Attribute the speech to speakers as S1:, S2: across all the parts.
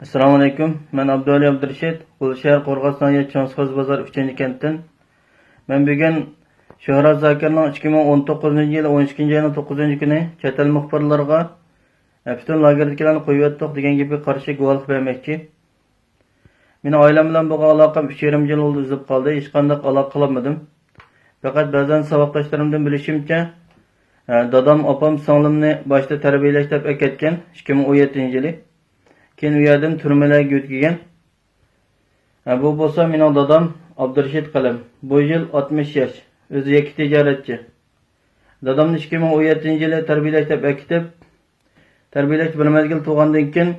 S1: Assalomu alaykum. Men Abduvali Abdurashid, Qo'lshahar Qo'rg'oston Chonsoz bozor 3-kentdan. Men bugun Shuhrat Zokirning 2019-yil 12-oyning 9-kuni chet el muxbirlariga butun lagerdagilarni qo'yib o'tdik degan gapga qarshi guvohlik bermoqchi. Meni oilam bilan bu aloqam 3,5 yil bo'ldi uzib qoldi. Hech qanday aloqa qilmadim. Faqat ba'zan saboqdoshlarimdan bilishimcha, dadam, opam singlimni boshda tarbiyalash deb ketgan 2017-yili. Keyin u yerdan turmalarga o'tgan. Bu bo'lsa mening dadam Abdurashid Qalam. Bu yil 60 yosh. O'zi yakka tijoratchi. Dadamni 2017-yili tarbiyalash deb ketib, tarbiyalash bir mezgil tug'andan keyin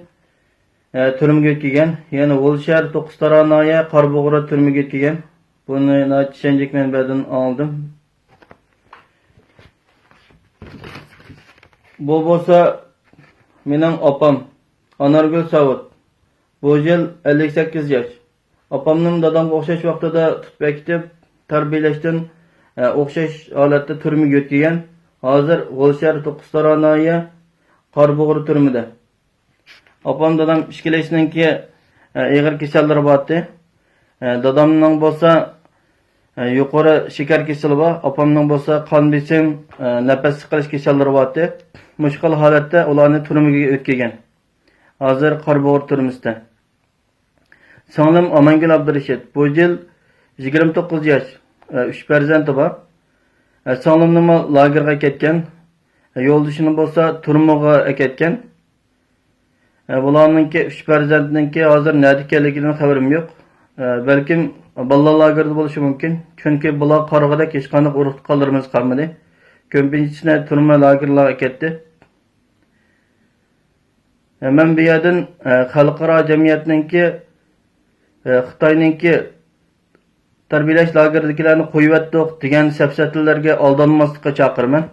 S1: turmaga o'tgan. Ya'ni Qo'lshahar To'qistaranoya Qorbug'ra turmaga o'tgan. Buni tushunjak manbadan oldim. Bu bo'lsa mening opam Anargül Savut. Bu yil 58 yosh. Opamning dadamga o'xshash vaqtida tutib ketib, tarbiyalashdan o'xshash holatda turmaga o'tgan. Hozir Qo'lshahar To'qistaranoya Qorbug'ra turmida. Opam dadam ishkilashdan keyin ig'ir kasallari bordi. Dadamning bo'lsa yuqori shakar kasali bor, opamning bo'lsa qon besim, nafas siqilish kasallari bordi. Mushkul holatda ularni turmaga o'tgan. Hozir Qorbug'ra turmisida. Singlim Amangul Abdurashid. Bu yil 29 yosh. 3 farzandi bor. Singlimning lagerga ketgan. Yo'ldoshining bo'lsa turmaga ketgan. Bularningki 3 farzandningki hozir nerda ekanligidan xabarim yo'q. Balkim balla lagerda bo'lishi mumkin. Chunki bular qarg'ada hech qanday urug' qoldirimiz qolmadi. Ko'pincha turma lagerlarga ketdi. Men bu yerdan xalqaro jamiyatninki Xitoyninki tarbiyalash lagerdagilarni qo'yib o'tdik degan safsatalarga aldanmaslikka chaqiraman.